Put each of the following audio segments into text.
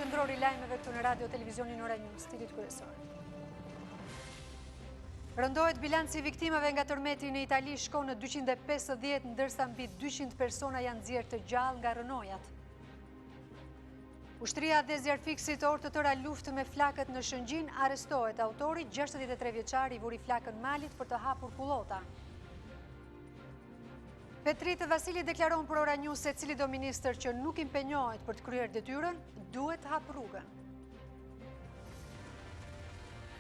qendror I lajmeve këtu në Radio Televizionin Ora News, titulli kryesor. Rëndohet bilanci I viktimave nga tërmeti në Itali shkon në 250, ndërsa mbi 200 persona janë nxjerrë të gjallë nga rënojat. Ushtria dhe zjarfikësit orë të tëra luftë me flakët në Shëngjin, arestohet autori 63 vjeçari I vuri flakën malit për të hapur kullota. Petrit Vasili deklaron për Ora News se cili do ministër që nuk impenjohet për të kryer detyrën, duhet hap rrugën.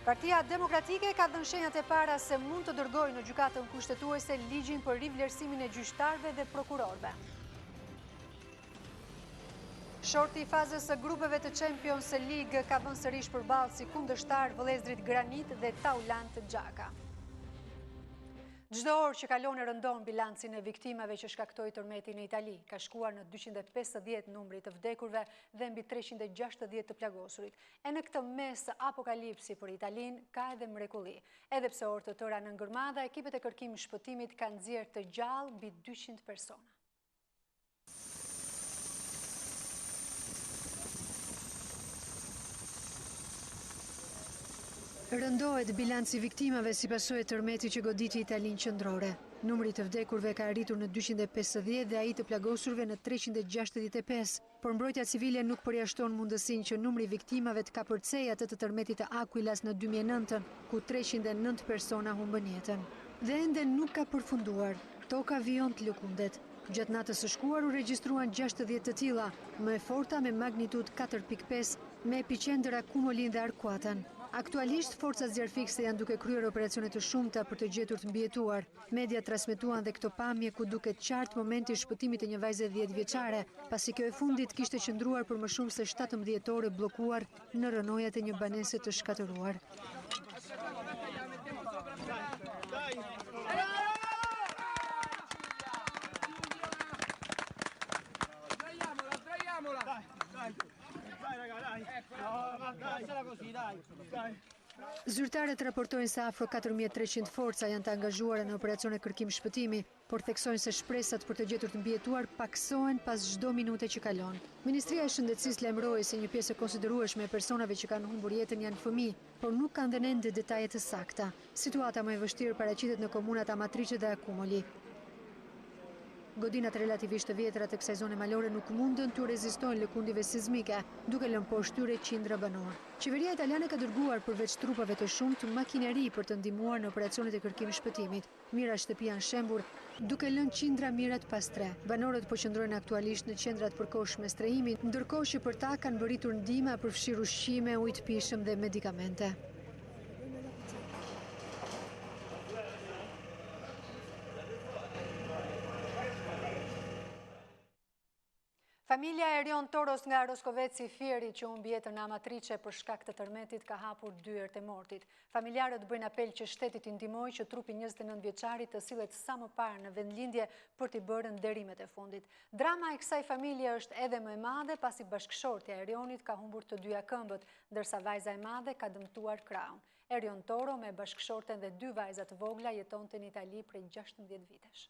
Partia Demokratike ka dhënë shenjat e para se mund të dërgojë në gjykatën kushtetuese ligjin për rivlerësimin e gjyqtarëve dhe prokurorëve. Shorti I fazës së grupeve të Champions League ka vënë sërish përballë si kundërshtar vëllezërit Granit dhe Taulant Xhaka. Çdo orë që kalon e rëndon bilancin e viktimave që shkaktoi tërmeti në Itali, ka shkuar në 250 numri të vdekurve dhe mbi 360 të plagosurit. E në këtë mes apokalipsi për Italinë ka edhe mrekulli. Edhe pse orë të tëra në ngërmadha, ekipet e kërkim shpëtimit kanë nxjerrë të gjallë mbi 200 persona. Rëndohet bilanci viktimave si pasojë e tërmetit që goditi Italinë qendrore. Numri të vdekurve ka arritur në 250 dhe ai të plagosurve në 365, por mbrojtja civile nuk përjashton mundësinë që numri viktimave të kapërcej atë të tërmetit të Aquilas në 2009, ku 309 persona humbën jetën. Dhe ende nuk ka përfunduar. Toka vijon të lëkundet. Gjatë natës së shkuar u regjistruan 60 të tilla, më e forta me magnitudë 4.5, me epicendër Akumolin dhe Arkuatan. Aktualisht, forcat zjarfikëse janë duke kryer operacione të shumta për të gjetur të mbijetuar. Media transmetuan dhe këto pamje ku duket qartë momenti I shpëtimit të një vajze 10 vjeçare, pasi kjo e fundit kishte qëndruar për më shumë se 17 orë bllokuar në rënojat e një banese të shkatëruar. Zyrtarët raportojnë se afro 4300 forca janë të angazhuara në operacione kërkim shpëtimi, por theksojnë se shpresat për të gjetur të mbijetuar paksohen pas çdo minute që kalon. Ministria e Shëndetësisë lajmëroi se një pjesë e konsiderueshme e personave që kanë humbur jetën janë fëmijë, por nuk kanë dhënë ende detaje të sakta. Situata më e vështirë paraqitet në komunat Amatrice dhe Akumoli. Godinat relativisht të vjetra të kësaj zone malore nuk mundën të rezistojnë lëkundjeve sismike, duke lënë poshtë tyre qindra banor. Qeveria italiane ka dërguar përveç trupave të shumtë makineri për të ndihmuar në operacionet e kërkim shpëtimit. Mira shtëpi janë shembur, duke lënë qindra mirat pas tre. Banorët po qëndrojnë aktualisht në qendrat përkohshme strehimi, ndërkohë që për ta kanë bërritur ndihma përfshirë ushqime, ujë të pijshëm dhe medikamente. Familja Erion Toros nga Roskoveci Fieri që humbi jetën në Amatrice për shkak të tërmetit ka hapur dyert e mortit. Familjarët bëjnë apel që shteti t'i ndihmojë që trupi 29 vjeçarit të sillet sa më parë në vendlindje për t'i bërë nderimet e fundit. Drama e kësaj familje është edhe më e madhe pasi bashkëshortja e Erionit ka humbur të dyja këmbët, ndërsa vajza e madhe ka dëmtuar krahun. Erion Toro me bashkëshorten dhe 2 vajza të vogla jetonte në Itali prej 16 vitesh.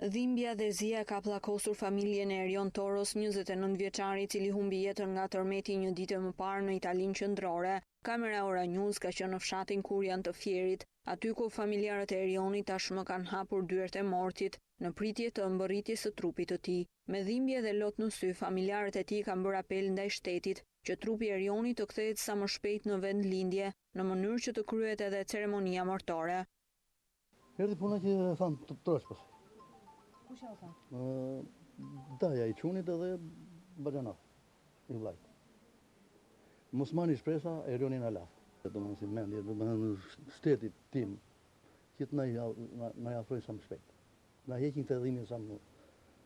Dhimbja dhe zia ka pllakosur familjen e Erion Toros, 29 vjeçari I cili humbi jetën nga tërmeti një ditë më parë në Italinë qendrore. Kamera Ora News ka qenë në fshatin Kurjan të Fierit, aty ku familjarët e Erionit tashmë kanë hapur dyert e mortit në pritje të mbërritjes së trupit të tij. Me dhimbje dhe lot në sy, familjarët e tij kanë bërë apel ndaj shtetit që trupi I Erionit të kthehet sa më shpejt në vendlindje, në mënyrë që të kryhet edhe ceremonia martore. Erdhi puna që thanë të troshpës. Kush ja u tha? Daja I çunit edhe Bajanov, I vllajt. Mos mani shpresa Erionin ala. Domethënë si mendje, domethënë shteti tim që të na afrojë sa më shpejt. Na heqin këtë dhimbje sa më.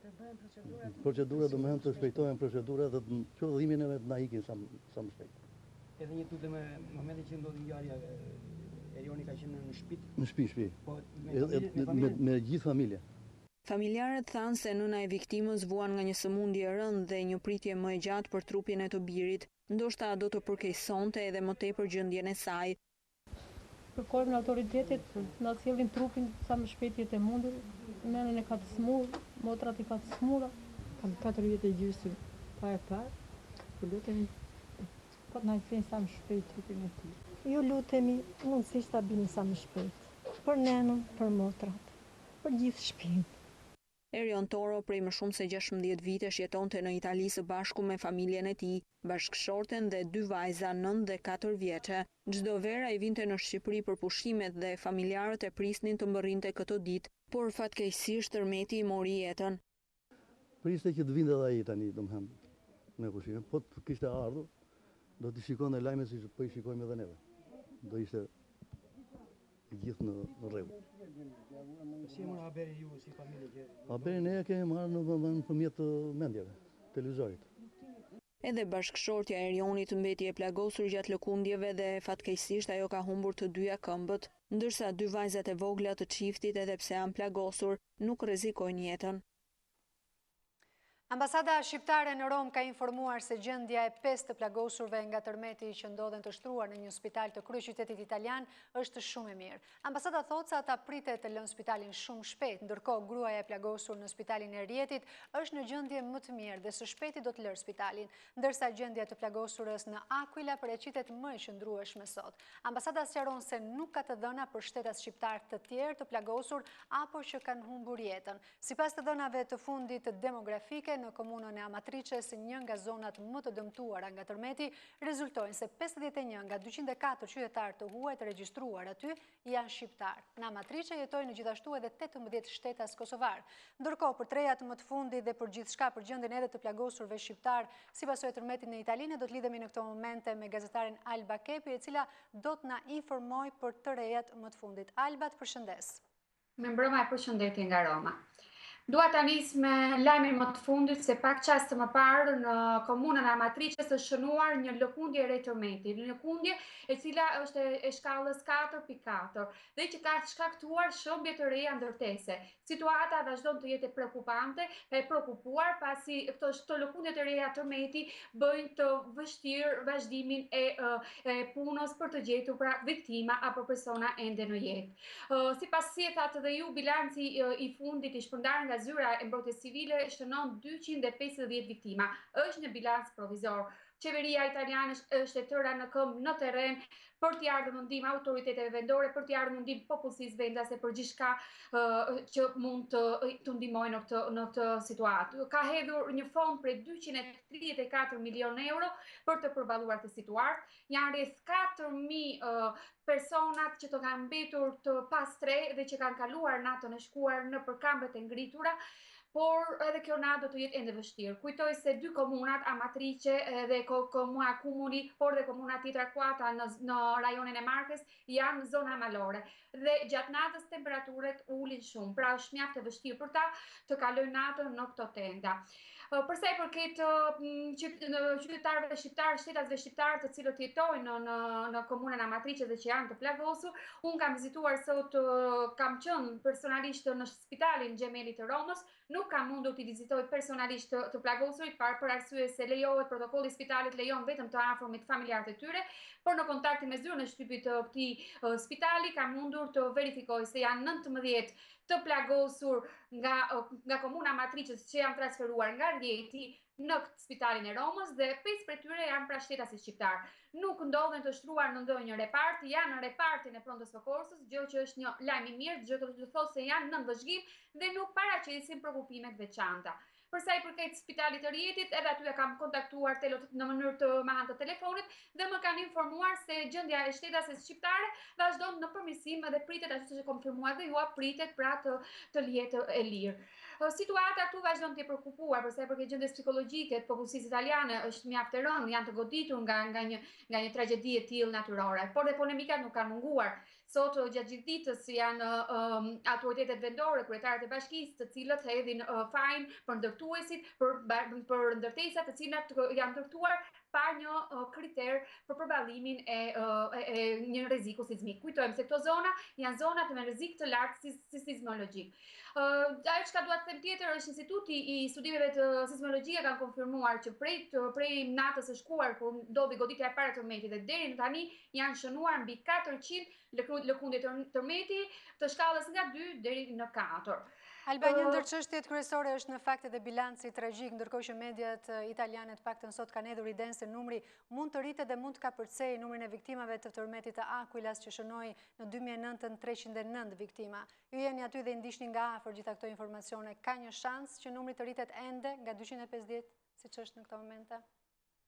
Të bëhen procedura. Procedura domethënë të shpejtohen procedura dhe të dhimbjen e vet na ikin sa më shpejt. Edhe një tutë me momentin që ndodhi ngjarja, Erioni ka qenë në shtëpi. Në shtëpi. Po me gjithë familje. Familjarët thanë se nëna e viktimës vuan nga një sëmundje e rëndë dhe një pritje më e gjatë për trupin e të birit, ndoshta do të përkeqësonte edhe më tepër gjendjen e saj. Kërkojmë në autoritetet, na sjellin trupin sa më shpejt jetë e mundur. Nënën e ka të smur, motrat I ka të smura, kam 4 vjet e gjysmë pa e parë. Ju lutemi, po të na jepni sa më shpejt trupin e tij. Ju lutemi, mundësisht ta bini sa më shpejt. Për nenën, për motrat, për gjithë shtëpinë. Erion Toro prej më shumë se 16 vitesh jetonte në Itali së bashku me familjen e tij, bashkëshorten dhe 2 vajza 9 dhe 4 vjeçe. Çdo verë ai vinte në Shqipëri për pushimet dhe familjarët e prisnin të mbërrinte këtë ditë, por fatkeqësisht tërmeti i mori jetën. Priste që të vinte edhe ai tani, domethënë me pushime, po të kishte ardhur, do të shikonte lajmet siç po i shikojmë edhe neve. Do ishte gjithë në rregull. Si e morë haberi ju si familje që... Haberin e kemi marrë nëpërmjet mendjeve, televizorit. Edhe bashkëshortja e Erionit mbeti e plagosur gjatë lëkundjeve dhe fatkeqësisht ajo ka humbur të dyja këmbët, ndërsa 2 vajzat e vogla të çiftit edhe pse janë plagosur, nuk rrezikojnë jetën. Ambasada shqiptare në Rom ka informuar se gjendja e 5 të plagosurve nga tërmeti që ndodhen të shtruar në një spital të kryeqytetit italian është shumë e mirë. Ambasada thotë se ata pritet të lënë spitalin shumë shpejt, ndërkohë gruaja e plagosur në spitalin e Rjetit është në gjendje më të mirë dhe së shpejti do të lërë spitalin, ndërsa gjendja të plagosurës në Aquila paraqitet më e qëndrueshme sot. Ambasada sqaron se nuk ka të dhëna për shtetas shqiptar të tjerë të plagosur apo që kanë humbur jetën. Sipas të dhënave të fundit demografike në komunën e Amatrices, një nga zonat më të dëmtuara nga tërmeti, rezultojnë se 51 nga 204 qytetarë të huaj të regjistruar aty janë shqiptar. Në Amatrice jetojnë gjithashtu edhe 18 shtetas kosovar. Ndërkohë, për 3 javë më të fundit dhe për gjithçka për gjendjen edhe të plagosurve shqiptar, si pasojë e tërmetit në Italinë, do të lidhemi në këto momente me gazetaren Alba Kepi, e cila do të na informoj për të rejat më të fundit. Alba, të përshëndes. Me mbrëma e përshëndetje nga Roma. Dua ta nis me lajmin më të fundit se pak çast më parë në komunën e Amatrices është shënuar një lëkundje e re tërmeti, një lëkundje e cila është e shkallës 4.4 dhe që ka shkaktuar shëmbje të reja ndërtese. Situata vazhdon të jetë preokupante, e preokupuar pasi këto lëkundje të reja tërmeti bëjnë të vështirë vazhdimin e punës për të gjetur pra viktima apo persona ende në jetë. Sipas si e thatë dhe ju, bilanci i fundit i shpërndarë nga zyra e mbrojtjes civile shënon 250 viktima. Është një bilans provizor. Qeveria italiane është e tëra në këmbë në terren për t'i ardhur në ndihmë autoriteteve vendore, për t'i ardhur në ndihmë popullsisë vendase për gjithçka që mund të ndihmojnë në këtë situatë. Ka hedhur një fond prej 234 milionë euro për të përballuar këtë situatë. Janë rreth 4000 personat që të kanë mbetur të pastre dhe që kanë kaluar natën e shkuar në përkambet e ngritura, por edhe kjo natë do të jetë ende vështirë. Kujtoj se 2 komunat, Amatrice dhe komuna Kumuli, por dhe komuna tjetra Kuata në rajonin e Markës, janë në zona malore. Dhe gjatë natës temperaturat ulin shumë, pra është mjaft e vështirë për ta të kalojnë natën në këto tenda. Përsa i përket qytetarëve shqiptarë, shtetasve shqiptarë të cilët jetojnë në komunën Amatrice dhe që janë të plagosur, unë kam vizituar sot, kam qenë personalisht në spitalin Gjemeli të Romës, nuk kam mundur t'i vizitoj personalisht të plagosurit, për arsye se lejohet protokolli i spitalit lejon vetëm të afërmit familjarët e tyre, por në kontaktin me zyrën e shtypit të këtij spitali kam mundur të verifikoj se janë 19 të plagosur nga komuna Amatrices që janë transferuar nga Rjeti në spitalin e Romës dhe 5 prej tyre janë pra shtetasit shqiptar. Nuk ndodhen të shtruar në ndonjë repart, janë në repartin e prontos soccorsos, gjë që është një lajm i mirë, gjë që thotë se janë nën vëzhgim dhe nuk paraqesin shqetësime të veçanta. Përsa i përket spitalit të Rjetit, edhe aty e kam kontaktuar në mënyrë të mahan të telefonit dhe më kanë informuar se gjendja e shtetases shqiptare vazhdon në përmirësim dhe pritet ashtu siç e konfirmuat dhe ju, pritet pra të jetë e lirë. Situata këtu vazhdon të preokupuar përsa i përket gjendjes psikologjike të popullsisë italiane është mjaft e rëndë, janë të goditur nga një tragjedi e tillë natyrore, por dhe polemikat nuk kanë munguar. Sot gjatë gjithë ditës janë autoritetet vendore, kryetarët e bashkisë, të cilët hedhin fajin për ndërtuesit, për ndërtesat të cilat janë ndërtuar pa një kriter për përballimin e një rreziku sismik. Kujtojmë se këto zona janë zona me rrezik të lartë sismologjik. Ajo çka dua të them tjetër është Instituti i Studimeve të Sismologjisë kanë konfirmuar që prej natës së shkuar kur ndodhi goditja e parë e tërmetit dhe deri në tani janë shënuar mbi 400 lëkundje tërmeti të shkallës nga 2 deri në 4. Alba, një ndër çështjet kryesore është në fakt edhe bilanci tragjik, ndërkohë që mediat italiane të paktën sot kanë hedhur idenë se numri mund të rritet dhe mund të kapërcej numrin e viktimave të tërmetit të Akuilas që shënoi në 2009 309 viktima. Ju jeni aty dhe ndiqni nga afër gjitha këto informacione. Ka një shans që numri të rritet ende nga 250 siç është në këto momente?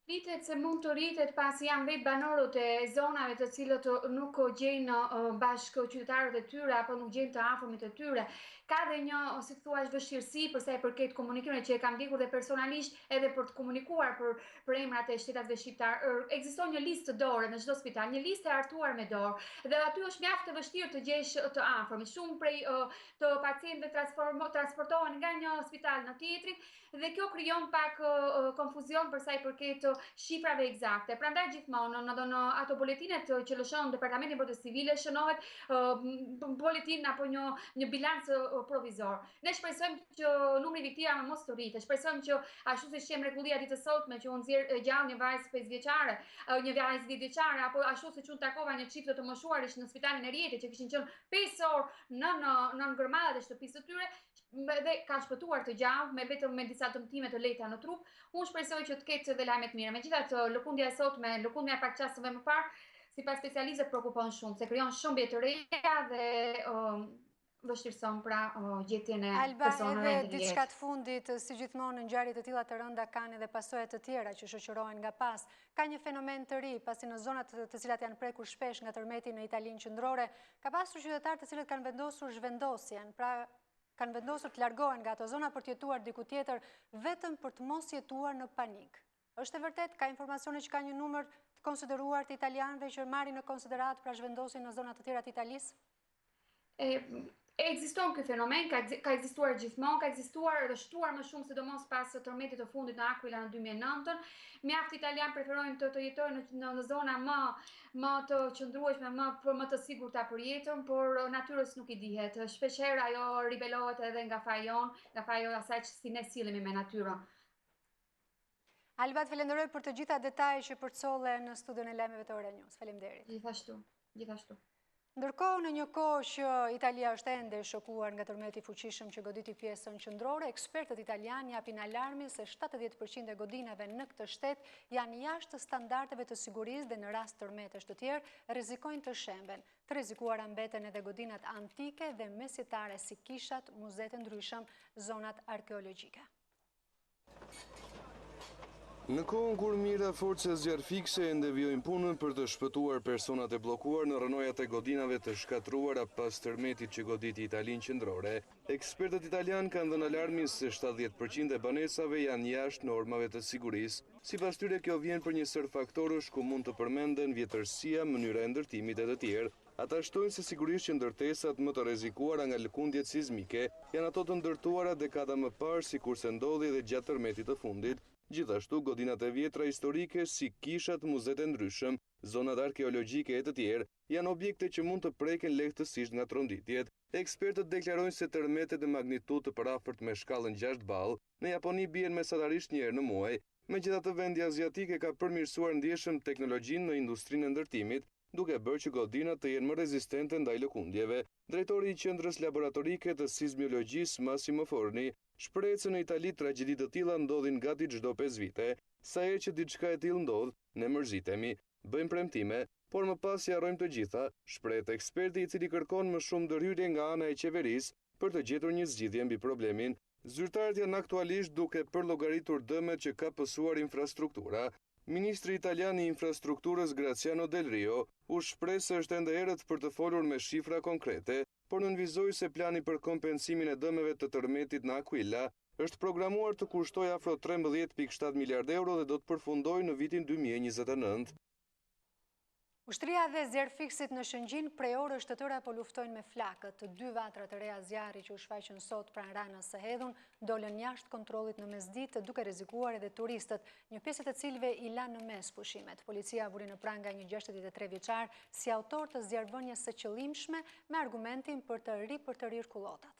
Rritet se mund të rritet pasi janë vetë banorët e zonave të cilët nuk gjejnë bashkë qytetarët e tyre apo nuk gjejnë të afërmit e tyre. Ka dhe një, si të thuash, vështirësi për sa i përket komunikimit që e kam ndjekur dhe personalisht edhe për të komunikuar për emrat e shtetatëve shqiptar. Ekziston një listë dorë në çdo spital, një listë e hartuar me dorë, dhe aty është mjaft e vështirë të gjesh të afërmit. Shumë prej të pacientëve transportohen nga një spital në tjetrin dhe kjo krijon pak konfuzion për sa i përket shifrave eksakte. Prandaj gjithmonë në ato boletinet që lëshon Departamenti i Mbrojtjes Civile shënohet boletin apo një bilanc provizor. Ne shpresojmë që numri viktimave mos të rritet. Shpresojmë që ashtu siç qem mrekullia ditës sotme që u nxjerr gjallë një vajzë 5 vjeçare, një vajzë 10 vjeçare, apo ashtu siç u takova një çift të moshuarish në spitalin e Rjetit që kishin qenë 5 orë në ngërmadat e shtëpisë së tyre dhe ka shpëtuar të gjallë me vetëm me disa dëmtime të lehta në trup. Unë shpresoj që të ketë dhe lajme të mira. Megjithatë, lëkundja e sotme, lëkundja e pak çasteve më parë, sipas specialistëve preokupon shumë, se krijon shëmbje të reja dhe vështirëson pra gjetjen e personave Alba, edhe diçka të fundit, si gjithmonë në ngjarje të tilla të rënda kanë edhe pasojë të tjera që shoqërohen nga pas. Ka një fenomen të ri, pasi në zonat të cilat janë prekur shpesh nga tërmeti në Italinë qendrore, ka pasur qytetarë të cilët kanë vendosur zhvendosjen, pra kanë vendosur të largohen nga ato zona për të jetuar diku tjetër vetëm për të mos jetuar në panik. Është e vërtet, ka informacione që ka një numër të konsideruar të italianëve që marrin në konsiderat pra zhvendosin në zonat të tjera të Italisë? Ekziston ky fenomen, ka ekzistuar gjithmonë, ka ekzistuar dhe shtuar më shumë sidomos pas tërmetit të fundit në Aquila në 2009. Mjaft italian preferojnë të jetojnë në zona më të qëndrueshme, më të sigurta për jetën, por natyrës nuk i dihet. Shpeshherë ajo ribelohet edhe nga faji asaj që si ne sillemi me natyrën. Alba, të falenderoj për të gjitha detajet që përcolle në studion e lajmeve të Euronews. Faleminderit. Gjithashtu. Ndërkohë, në një kohë që Italia është ende shokuar nga tërmeti fuqishëm që goditi pjesën qendrore, ekspertët italianë japin alarmin se 70% e godinave në këtë shtet janë jashtë standardeve të sigurisë dhe në rast tërmetesh të tjerë rrezikojnë të shemben. Të rrezikuara mbeten edhe godinat antike dhe mesjetare si kishat, muzeet e ndryshëm, zonat arkeologjike. Në kohën kur mira forcës zjarfikse ndevjojnë punën për të shpëtuar personat e bllokuar në rrënojat e godinave të shkatruara pas tërmetit që goditi Italinë qendrore, ekspertët italianë kanë dhënë alarmin se 70% e banesave janë jashtë normave të sigurisë. Sipas tyre, kjo vjen për një sër faktorësh ku mund të përmenden vjetërsia, mënyra e ndërtimit e të tjerë. Ata shtojnë se sigurisht që ndërtesat më të rrezikuara nga lëkundjet sismike janë ato të ndërtuara dekada më parë, sikurse ndodhi edhe gjatë tërmetit të fundit. Gjithashtu, godinat e vjetra historike si kishat, muzeet e ndryshëm, zonat arkeologjike e të tjerë, janë objekte që mund të preken lehtësisht nga tronditjet. Ekspertët deklarojnë se tërmetet e magnitudë të parafort me shkallën 6 ball në Japoni bien mesatarisht një herë në muaj. Megjithatë, vendi azjatike ka përmirësuar ndjeshëm teknologjinë në industrinë e ndërtimit, duke bërë që godinat të jenë më rezistente ndaj lëkundjeve. Drejtori i qendrës laboratorike të sismologjisë Massimo Forni shpreh se në Itali tragjedi të tilla ndodhin gati çdo 5 vite. Sa herë që diçka e tillë ndodh, ne mërzitemi, bëjmë premtime, por më pas i harrojmë të gjitha, shpreh eksperti i cili kërkon më shumë ndërhyrje nga ana e qeverisë për të gjetur një zgjidhje mbi problemin. Zyrtarët janë aktualisht duke përllogaritur dëmet që ka pësuar infrastruktura. Ministri italian i infrastrukturës Graziano Del Rio u shpreh se është ende herët për të folur me shifra konkrete, por nënvizoi se plani për kompensimin e dëmeve të tërmetit në Aquila është programuar të kushtojë afro 13.7 miliardë euro dhe do të përfundojë në vitin 2029. Ushtria dhe zjarfiksit në Shëngjin prej orësh të tëra po luftojnë me flakët. Të 2 vatra të reja zjarri që u shfaqën sot pranë Ranës së Hedhun dolën jashtë kontrollit në mesditë, duke rrezikuar edhe turistët, një pjesë të cilëve i lanë në mes pushimet. Policia vuri në pranë nga një 63 vjeçar si autor të zjarrvënies së qëllimshme me argumentin për të ripërtërir kullotat.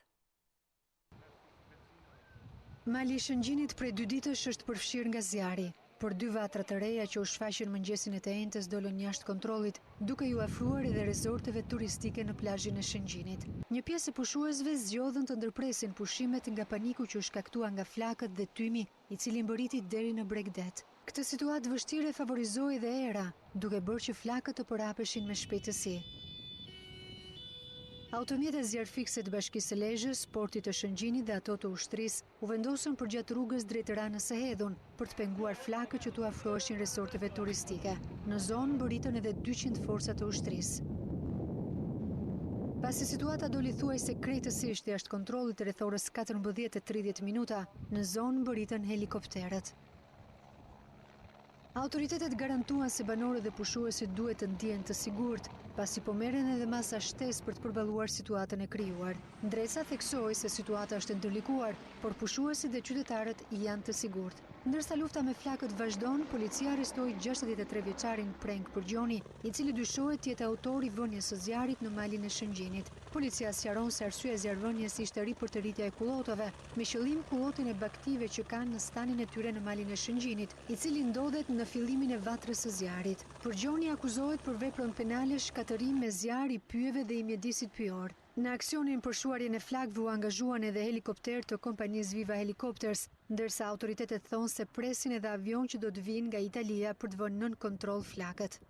Mali i Shëngjinit prej 2 ditësh është përfshirë nga zjarri. por 2 vatra të reja që u shfaqën mëngjesin e të entës dolën jashtë kontrollit, duke ju afruar edhe rezorteve turistike në plazhin e Shëngjinit. Një pjesë e pushuesve zgjodhën të ndërpresin pushimet nga paniku që u shkaktua nga flakët dhe tymi, i cili mbërriti deri në Bregdet. Këtë situatë vështire favorizoi edhe era, duke bërë që flakët të përhapeshin me shpejtësi. Automjetet zjarfikse të Bashkisë së Lezhës, portit të Shëngjinit dhe ato të ushtrisë u vendosën përgjatë rrugës drejt Ranës së Hedhun për të penguar flakët që tu afroheshin resorteve turistike. Në zonë mbërritën edhe 200 forca të ushtrisë. Pasi situata doli thuajse krejtësisht jashtë kontrollit rreth orës 14:30 minuta, në zonë mbërritën helikopterët. Autoritetet garantuan se banorët dhe pushuesit duhet të ndihen të sigurt, pasi po merren edhe masa shtesë për të përballuar situatën e krijuar. Ndreca theksoi se situata është ndërlikuar, por pushuesit dhe qytetarët janë të sigurt. Ndërsa lufta me flakët vazhdon, policia arrestoi 63 vjeçarin Prenk Përgjoni, i cili dyshohet të jetë autori i vënies së zjarrit në malin e Shëngjinit. Policia sqaron se arsyeja e zjarrvënies ishte ripërtëritja e kullotave, me qëllim kullotin e baktive që kanë në stanin e tyre në malin e Shëngjinit, i cili ndodhet në fillimin e vatrës së zjarrit. Përgjoni akuzohet për veprën penale shkatërim me zjarr i pyjeve dhe i mjedisit pyjor. Në aksionin për shuarjen e flakëve u angazhuan edhe helikopter të kompanisë Viva Helicopters, ndërsa autoritetet thonë se presin edhe avion që do të vinë nga Italia për të vënë nën kontroll flakët.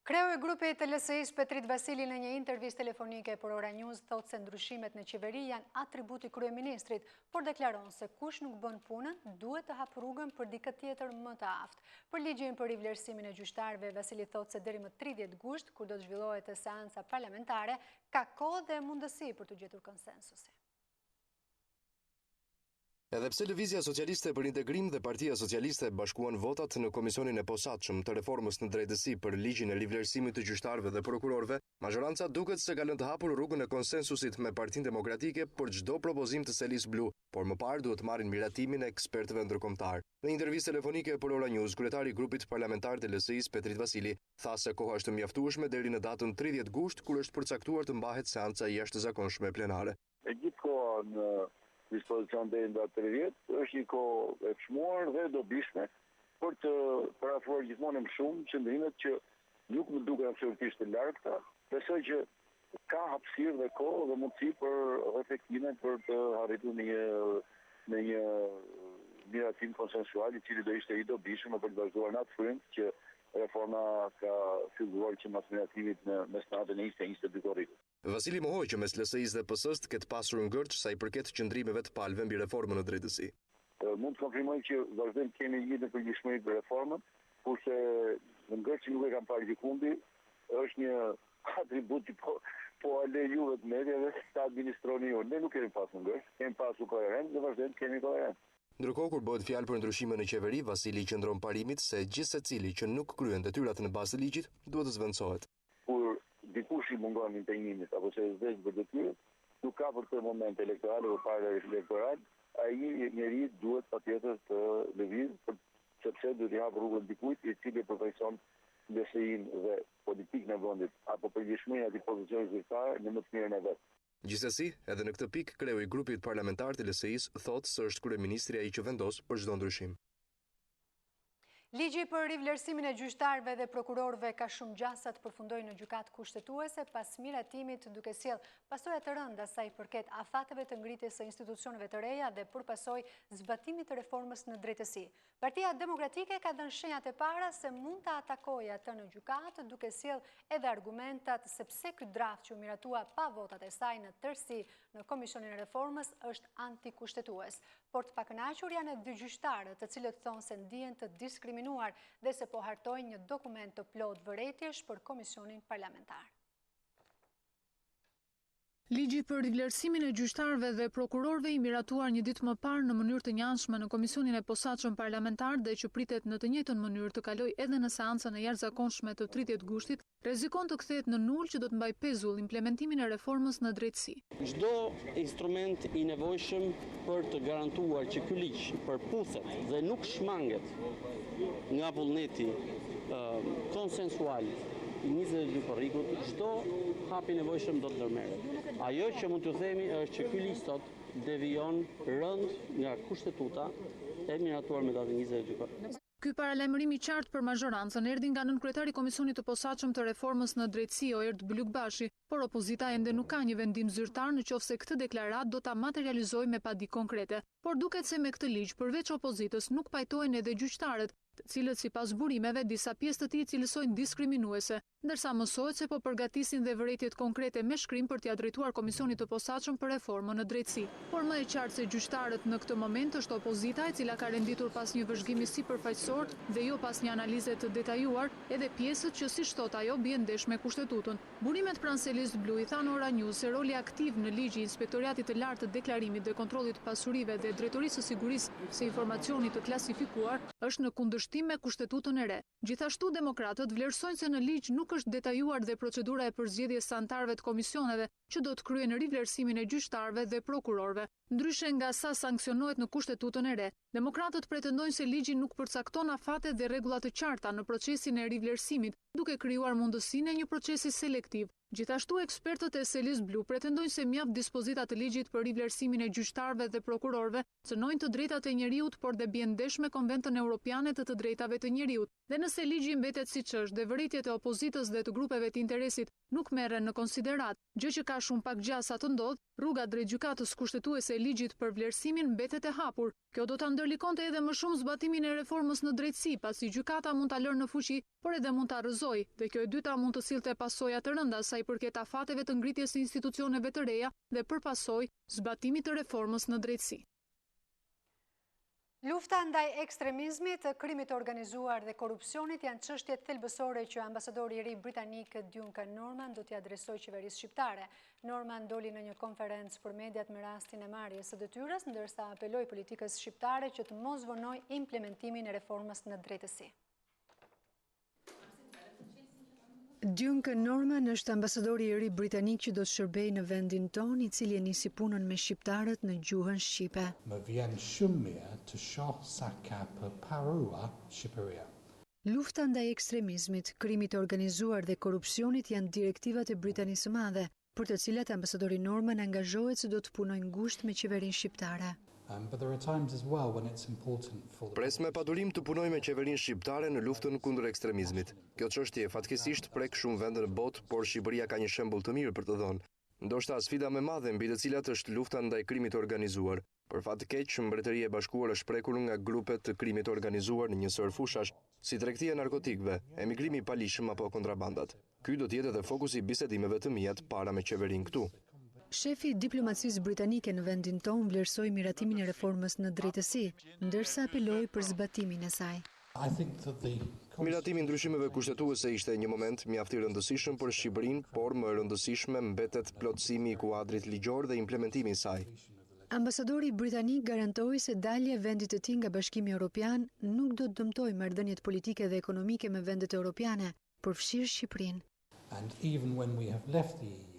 Kreu i grupit të LSI-s Petrit Vasili në një intervistë telefonike për Ora News thotë se ndryshimet në qeveri janë atributi kryeministrit, por deklaron se kush nuk bën punën duhet të hap rrugën për dikë tjetër më të aftë. Për ligjin për rivlerësimin e gjyqtarëve, Vasili thotë se deri më 30 gusht, kur do të zhvillohet seanca parlamentare, ka kohë dhe mundësi për të gjetur konsensusi. Edhe pse Lëvizja Socialiste për Integrim dhe Partia Socialiste bashkuan votat në komisionin e posaçëm të reformës në drejtësi për ligjin e rivlerësimit të gjyqtarëve dhe prokurorëve, majoranca duket se ka lënë të hapur rrugën e konsensusit me Partinë Demokratike për çdo propozim të Selis Blu, por më parë duhet marrin miratimin e ekspertëve ndërkombëtar. Në intervistë telefonike për Ora News, kryetari i grupit parlamentar të LSI-s Petrit Vasili tha se koha është mjaftueshme deri në datën 30 gusht, kur është përcaktuar të mbahet seanca jashtëzakonshme plenare. E gjithë koha në dispozicion deri në datë 30 është një kohë e çmuar dhe dobishme për të parafruar gjithmonë më shumë qëndrimet që nuk më duken absolutisht të largëta. Besoj që ka hapësirë dhe kohë dhe mundësi për reflektime për të arritur në një miratim konsensual i cili do ishte i dobishëm për të vazhduar në atë frym që reforma ka filluar që mas miratimit në mesnatën e 22 korrikut. Vasili mohoi që mes LSI-s dhe PS-s të ketë pasur ngërç sa i përket qëndrimeve të palëve mbi reformën në drejtësi. Mund të konfirmoj që vazhdojmë kemi një në përgjithshmëri për reformën, kurse ngërçi nuk e kam parë gjikundi, është një atribut që po ale juve të mediave të administroni ju. Ne nuk kemi pasur ngërç, kemi pasur koherent dhe vazhdojmë kemi koherent. Ndërkohë, kur bëhet fjalë për ndryshime në qeveri, Vasili qëndron parimit se gjithsecili që nuk kryen detyrat në bazë të ligjit duhet të zvendësohet. Kur dikush i mungon impenjimit apo se zgjedh për detyrë, nuk ka për këtë moment elektoral apo para elektoral, ai njeriu duhet patjetër të lëvizë sepse duhet të hap rrugën dikujt i cili përfaqëson LSI-n dhe politikën e vendit apo përgjithësinë e atij pozicioni zyrtar në më të mirën e vet. Gjithsesi, edhe në këtë pikë kreu i grupit parlamentar të LSI-s thotë se është kryeministri ai që vendos për çdo ndryshim. Ligji për rivlerësimin e gjyqtarëve dhe prokurorëve ka shumë gjasa të përfundojë në gjykatë kushtetuese pas miratimit duke sjell pasoja të rënda sa i përket afateve të ngritjes së institucioneve të reja dhe për pasojë zbatimit të reformës në drejtësi. Partia Demokratike ka dhënë shenjat e para se mund të atakojë atë në gjykatë duke sjell edhe argumentat se pse ky draft që u miratua pa votat e saj në tërësi në Komisionin e Reformës është antikushtetues. Por të pakënaqur janë edhe dy gjyqtarët, të cilët thonë se ndihen të diskriminuar dhe se po hartojnë një dokument të plot vërejtjesh për Komisionin Parlamentar. Ligji për rivlerësimin e gjyqtarëve dhe prokurorëve i miratuar një ditë më parë në mënyrë të njëanshme në Komisionin e Posaçëm Parlamentar dhe që pritet në të njëjtën mënyrë të kalojë edhe në seancën e jashtëzakonshme të 30 gushtit, rrezikon të kthehet në nul që do të mbaj pezull implementimin e reformës në drejtësi. Çdo instrument i nevojshëm për të garantuar që ky ligj përputhet dhe nuk shmanget nga vullneti konsensual i 22 korrikut, çdo hap i nevojshëm do të ndërmerret. Ajo që mund t'ju themi është që ky ligj sot devijon rënd nga kushtetuta e miratuar me datën 22 korrik. Ky paralajmërim i qartë për mazhorancën erdhi nga nënkryetari i Komisionit të Posaçëm të Reformës në Drejtësi Oerd Blukbashi, por opozita ende nuk ka një vendim zyrtar nëse këtë deklarat do ta materializojë me padi konkrete. Por duket se me këtë ligj, përveç opozitës, nuk pajtohen edhe gjyqtarët, të cilët sipas burimeve disa pjesë të tij cilësojnë diskriminuese, ndërsa mësohet se po përgatisin dhe vërejtjet konkrete me shkrim për t'ia drejtuar Komisionit të Posaçëm për Reformën në Drejtësi. Por më e qartë se gjyqtarët në këtë moment është opozita, e cila ka renditur pas një vëzhgimi sipërfaqësor dhe jo pas një analize të detajuar, edhe pjesët që siç thot ajo bien ndesh me kushtetutën. Burimet pranë Selis Blu i thanë Ora News se roli aktiv në ligj i Inspektoratit të Lartë të Deklarimit dhe Kontrollit të Pasurive dhe Drejtorisë së Sigurisë së Informacionit të Klasifikuar është në kundërshtim me kushtetutën e re. Gjithashtu demokratët vlerësojnë se në ligj nuk është detajuar dhe procedura e përzgjedhjes së anëtarëve të komisioneve që do të kryen rivlerësimin e gjyqtarëve dhe prokurorëve. Ndryshe nga sa sanksionohet në kushtetutën e re, demokratët pretendojnë se ligji nuk përcakton afate dhe rregulla të qarta në procesin e rivlerësimit, duke krijuar mundësinë e një procesi selektiv. Gjithashtu ekspertët e Selis Blu pretendojnë se mjaft dispozitat të ligjit për rivlerësimin e gjyqtarëve dhe prokurorëve cënojnë të drejtat e njeriut, por dhe bien ndesh me Konventën Europiane të drejtave të njeriut. Dhe nëse ligji mbetet siç është dhe vërejtjet e opozitës dhe të grupeve të interesit nuk merren në konsiderat, gjë që ka shumë pak gjasa të ndodh, rruga drejt gjykatës kushtetuese e ligjit për vlerësimin mbetet e hapur. Kjo do ta ndërlikonte edhe më shumë zbatimin e reformës në drejtësi, pasi gjykata mund ta lërë në fuqi, por edhe mund ta rrëzojë, dhe kjo e dyta mund të sillte pasoja të rënda sa i përket afateve të ngritjes së institucioneve të reja dhe për pasojë zbatimit të reformës në drejtësi. Lufta ndaj ekstremizmit, krimit të organizuar dhe korrupsionit janë çështjet thelbësore që ambasadori i ri britanik Duncan Norman do t'i adresojë qeverisë shqiptare. Norman doli në një konferencë për mediat me rastin e marrjes së detyrës, ndërsa apeloi politikës shqiptare që të mos vonojë implementimin e reformës në drejtësi. Duncan Norman është ambasadori i ri britanik që do të shërbejë në vendin ton, i cili e nisi punën me shqiptarët në gjuhën shqipe. Më vjen shumë mirë të shoh sa ka përparuar Shqipëria. Lufta ndaj ekstremizmit, krimit të organizuar dhe korrupsionit janë direktivat e Britanisë së Madhe, për të cilat ambasadori Norman angazhohet se do të punojë ngushtë me qeverinë shqiptare. Pres me padurim të punoj me qeverinë shqiptare në luftën kundër ekstremizmit. Kjo çështje fatkeqësisht prek shumë vende në botë, por Shqipëria ka një shembull të mirë për të dhënë. Ndoshta sfida më e madhe mbi të cilat është lufta ndaj krimit të organizuar. Për fat të keq, Mbretëria e Bashkuar është prekur nga grupet të krimit të organizuar në një sër fushash, si tregtia e narkotikëve, emigrimi i palishëm apo kontrabandat. Ky do të jetë edhe fokusi i bisedimeve të mia të para me qeverinë këtu. Shefi i diplomacisë britanike në vendin tonë vlerësoi miratimin e reformës në drejtësi, ndërsa apeloi për zbatimin e saj. Miratimi i ndryshimeve kushtetuese ishte një moment mjaft i rëndësishëm për Shqipërinë, por më rëndësishme mbetet plotësimi i kuadrit ligjor dhe implementimi i saj. Ambasadori britanik garantoi se dalja e vendit të tij nga Bashkimi Evropian nuk do të dëmtojë marrëdhëniet politike dhe ekonomike me vendet europiane, përfshirë Shqipërinë.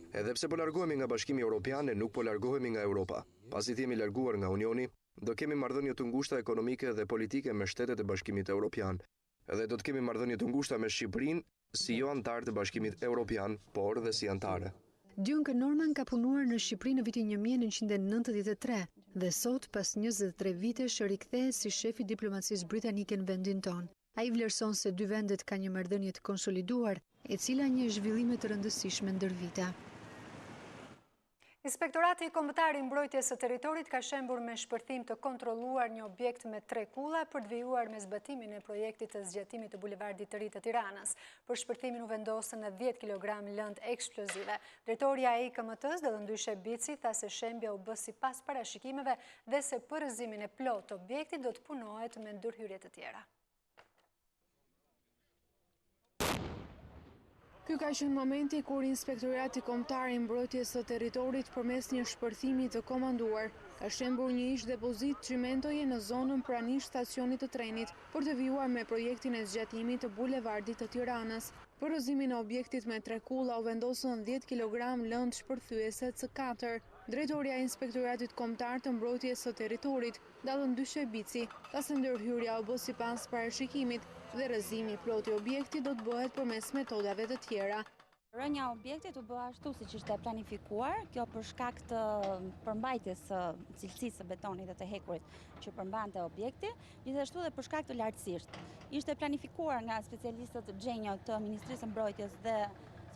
Edhe pse po largohemi nga Bashkimi Evropian, nuk po largohemi nga Europa. Pasi themi larguar nga Unioni, do kemi marrëdhënie të ngushta ekonomike dhe politike me shtetet e Bashkimit Evropian. Edhe do të kemi marrëdhënie të ngushta me Shqipërinë, si jo antar të Bashkimit Evropian, por dhe si antare. Duncan Norman ka punuar në Shqipëri në vitin 1993 dhe sot, pas 23 vitesh, rikthehet si shefi i diplomacisë britanike në vendin tonë. Ai vlerëson se dy vendet kanë një marrëdhënie të konsoliduar, e cila një zhvillime të rëndësishme ndër vite. Inspektorati Kombëtar i Mbrojtjes së Territorit ka shembur me shpërthim të kontrolluar një objekt me 3 kulla për të vijuar me zbatimin e projektit të zgjatimit të bulevardit të ri të Tiranës. Për shpërthimin u vendosën 10 kg lëndë eksplozive. Drejtoria e IKMT-s Dëllëndyshe Bici tha se shembja u bë sipas parashikimeve dhe se për rrëzimin e plotë të objektit do të punohet me ndërhyrje të tjera. Ky ka qenë momenti kur Inspektorati Kombëtar i Mbrojtjes së Territorit përmes një shpërthimi të komanduar ka shembur një ish depozit çimentoje në zonën pranisht stacionit të trenit për të vijuar me projektin e zgjatimit të bulevardit të Tiranës. Për rrëzimin e objektit me 3 kulla u vendosën 10 kg lëndë shpërthyese C4. Drejtoria e Inspektoratit Kombëtar të Mbrojtjes së Territorit, Dallon Dyshebici, ka se ndërhyrja u bë sipas parashikimit dhe rrëzimi plot i objektit do të bëhet përmes metodave të tjera. Rënja e objektit u bë ashtu siç ishte planifikuar, kjo për shkak të përmbajtjes së cilësisë së betonit dhe të hekurit që përmbante objekti, gjithashtu dhe për shkak të lartësisht. Ishte planifikuar nga specialistët xhenjo të Ministrisë së Mbrojtjes dhe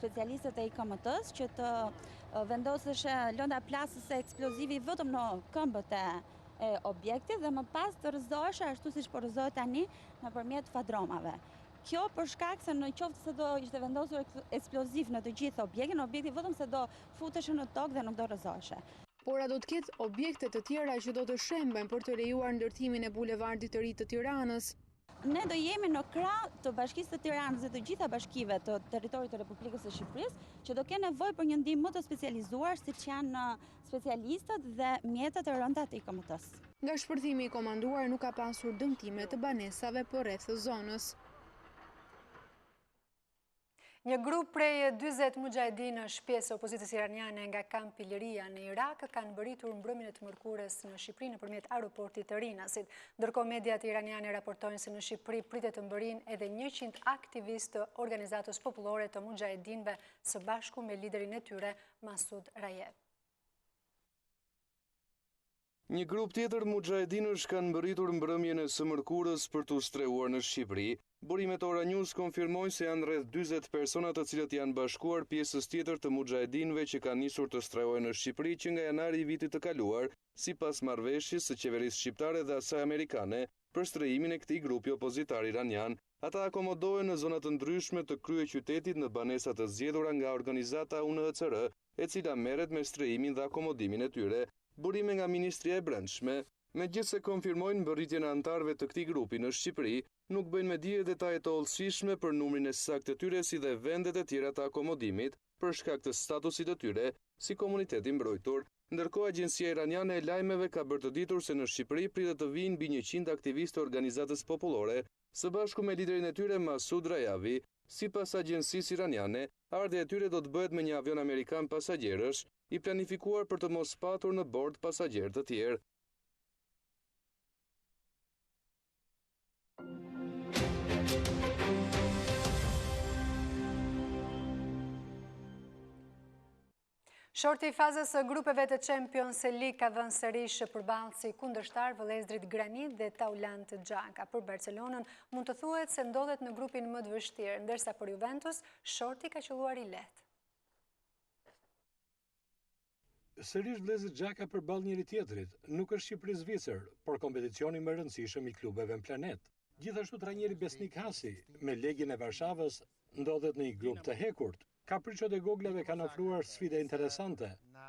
specialistët e IKMT-s që të vendoseshe lënda plasëse eksplozivi vetëm në këmbët e objektit dhe më pas të rrëzoheshe ashtu siç po rrëzohet tani nëpërmjet fadromave. Kjo për shkak se në qoftë se do ishte vendosur eksploziv në të gjithë objektin, objekti vetëm se do futeshe në tokë dhe nuk do rrëzoheshe. Por a do të ketë objekte të tjera që do të shemben për të lejuar ndërtimin e bulevardit të ri të Tiranës? Ne do jemi në krah të Bashkisë të Tiranës dhe të gjitha bashkive të territorit të Republikës së Shqipërisë, që do kenë nevojë për një ndihmë më të specializuar, siç janë specialistët dhe mjetet e rënda të IKMT-s. Nga shpërthimi i komanduar nuk ka pasur dëmtime të banesave përreth zonës. Një grup prej 40 mujahedinësh pjesë e opozitës iraniane nga kampi Liria në Irak kanë bëritur mbrëmjen e të mërkurës në Shqipëri nëpërmjet aeroportit të Rinasit. Ndërkohë mediat iraniane raportojnë se në Shqipëri pritet të mbërinë edhe 100 aktivistë të organizatës popullore të mujahedinëve së bashku me liderin e tyre Masud Rajev. Një grup tjetër mujahedinësh kanë mbërritur mbrëmjen e së mërkurës për t'u streuar në Shqipëri. Burimet Ora News konfirmojnë se janë rreth 40 persona të cilët janë bashkuar pjesës tjetër të mujahedinëve që kanë nisur të strehojnë në Shqipëri që nga janari i vitit të kaluar, sipas marrëveshjes së qeverisë shqiptare dhe asaj amerikane për strehimin e këtij grupi opozitar iranian. Ata akomodohen në zona të ndryshme të kryeqytetit në banesa të zgjedhura nga organizata UNHCR, e cila merret me strehimin dhe akomodimin e tyre. Burime nga Ministria e Brendshme, megjithse konfirmojnë mbërritjen e anëtarëve të këtij grupi në Shqipëri, nuk bëjnë me dije detaje të hollësishme për numrin e saktë të tyre si dhe vendet e tjera të akomodimit për shkak të statusit të tyre si komunitet i mbrojtur. Ndërkohë Agjencia Iraniane e Lajmeve ka bërë të ditur se në Shqipëri pritet të vinë mbi 100 aktivistë të organizatës popullore, së bashku me liderin e tyre Masud Rajavi. Sipas agjencisë iraniane, ardhja e tyre do të bëhet me një avion amerikan pasagjerësh, i planifikuar për të mos patur në bord pasagjerë të tjerë. Shorti i fazës së grupeve të Champions League ka dhënë sërish përballë si kundërshtar vëllezërit Granit dhe Taulant Xhaka. Për Barcelonën mund të thuhet se ndodhet në grupin më të vështirë, ndërsa për Juventus shorti ka qelluar i lehtë. Sërish vëllezërit Xhaka përballë njëri tjetrit, nuk është Shqipëri-Zvicër, por kompeticioni më i rëndësishëm i klubeve në planet. Gjithashtu trajneri Besnik Hasi me Legion e Varshavës ndodhet në një grup të hekurt. Kapriçot e goglave kanë ofruar sfide interesante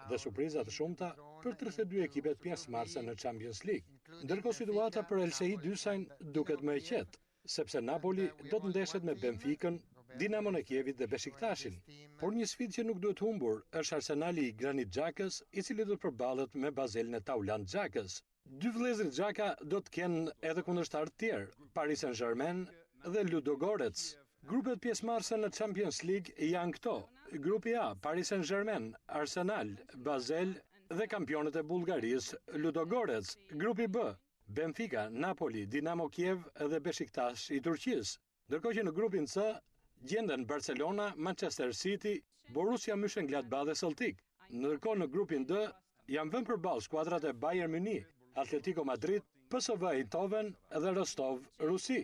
dhe surpriza të shumta për 32 ekipet pjesëmarrëse në Champions League. Ndërkohë situata për LSI Dysajn duket më e qetë, sepse Napoli do të ndeshet me Benficën, Dinamon e Kievit dhe Beshiktashin. Por një sfidë që nuk duhet humbur është Arsenali i Granit Xhakës, i cili do të përballet me Bazelin e Taulant Xhakës. Dy vëllezërit Xhaka do të kenë edhe kundërshtar të tjerë, Paris Saint-Germain dhe Ludogorets. Grupet pjesëmarrëse në Champions League janë këto: Grupi A, Paris Saint-Germain, Arsenal, Basel dhe kampionët e Bullgarisë, Ludogorets. Grupi B, Benfica, Napoli, Dinamo Kiev dhe Beşiktaş i Turqisë. Ndërkohë që në grupin C gjenden Barcelona, Manchester City, Borussia Mönchengladbach dhe Celtic. Ndërkohë në grupin D janë vënë përballë skuadrat e Bayern Munich, Atletico Madrid, PSV Eindhoven dhe Rostov, Rusi.